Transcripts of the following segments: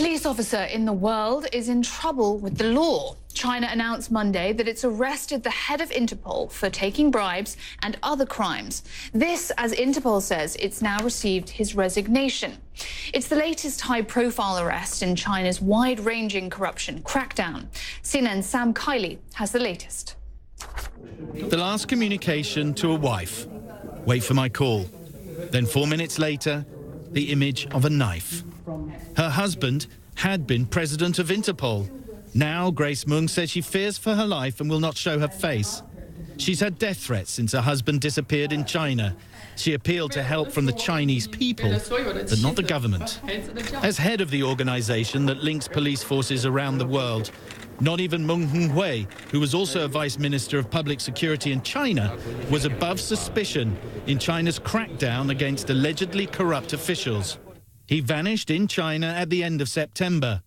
police officer in the world is in trouble with the law. China announced Monday that it's arrested the head of Interpol for taking bribes and other crimes. This, as Interpol says, it's now received his resignation. It's the latest high-profile arrest in China's wide-ranging corruption crackdown. CNN's Sam Kiley has the latest. The last communication to a wife. Wait for my call. Then 4 minutes later, the image of a knife. Her husband had been president of Interpol. Now Grace Mung says she fears for her life and will not show her face. She's had death threats since her husband disappeared in China. She appealed to help from the Chinese people, but not the government. As head of the organization that links police forces around the world, not even Meng Hongwei, who was also a vice minister of public security in China, was above suspicion in China's crackdown against allegedly corrupt officials. He vanished in China at the end of September.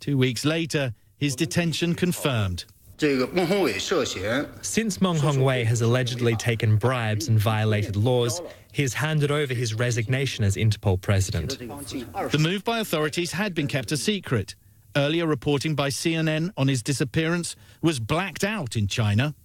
2 weeks later, his detention confirmed. Since Meng Hongwei has allegedly taken bribes and violated laws, he has handed over his resignation as Interpol president. The move by authorities had been kept a secret. Earlier reporting by CNN on his disappearance was blacked out in China.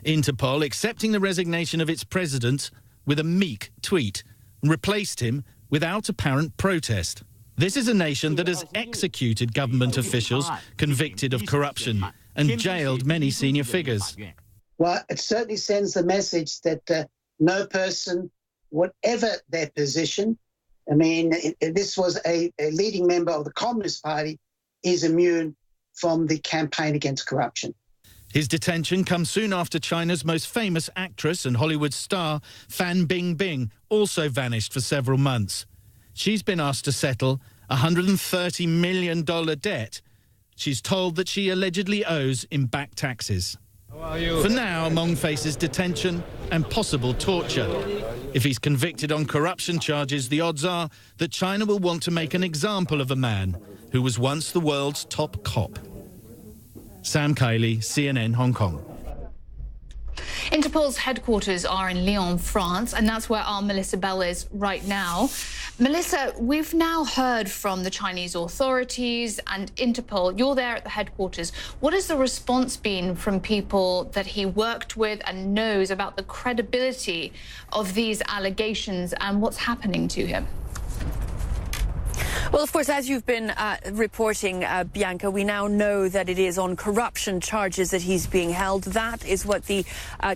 Interpol accepting the resignation of its president with a meek tweet and replaced him without apparent protest. This is a nation that has executed government officials convicted of corruption and jailed many senior figures. Well, it certainly sends the message that no person, whatever their position, I mean, this was a leading member of the Communist Party, is immune from the campaign against corruption. His detention comes soon after China's most famous actress and Hollywood star, Fan Bingbing, also vanished for several months. She's been asked to settle a $130 million debt she's told that she allegedly owes in back taxes. For now, Meng faces detention and possible torture. If he's convicted on corruption charges, the odds are that China will want to make an example of a man who was once the world's top cop. Sam Kiley, CNN, Hong Kong. Interpol's headquarters are in Lyon, France, and that's where our Melissa Bell is right now. Melissa, we've now heard from the Chinese authorities and Interpol. You're there at the headquarters. What has the response been from people that he worked with and knows about the credibility of these allegations and what's happening to him? Well, of course, as you've been reporting, Bianca, we now know that it is on corruption charges that he's being held. That is what the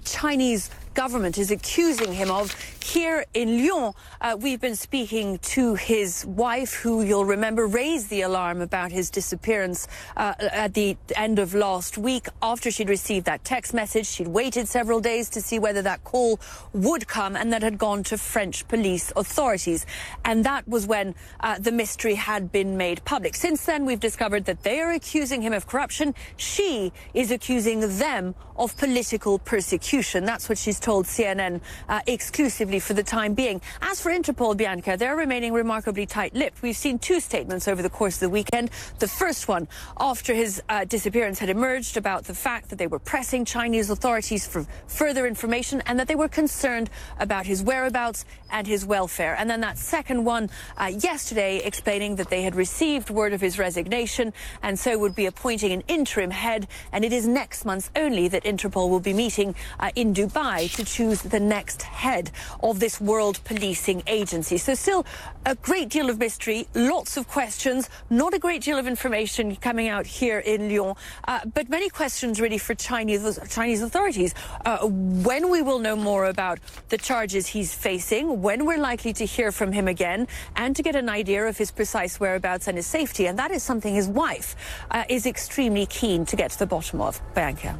Chinese government is accusing him of. Here in Lyon, we've been speaking to his wife, who you'll remember raised the alarm about his disappearance at the end of last week. After she'd received that text message, she'd waited several days to see whether that call would come, and that had gone to French police authorities. And that was when the mystery had been made public. Since then, we've discovered that they are accusing him of corruption. She is accusing them of political persecution. That's what she's told CNN exclusively for the time being. As for Interpol, Bianca, they're remaining remarkably tight-lipped. We've seen two statements over the course of the weekend. The first one, after his disappearance had emerged, about the fact that they were pressing Chinese authorities for further information and that they were concerned about his whereabouts and his welfare. And then that second one yesterday, explaining that they had received word of his resignation and so would be appointing an interim head, and it is next month only that Interpol will be meeting in Dubai to choose the next head of this world policing agency. So still a great deal of mystery, lots of questions, not a great deal of information coming out here in Lyon, but many questions really for Chinese authorities. When we will know more about the charges he's facing, when we're likely to hear from him again, and to get an idea of his precise whereabouts and his safety. And that is something his wife is extremely keen to get to the bottom of. Bianca.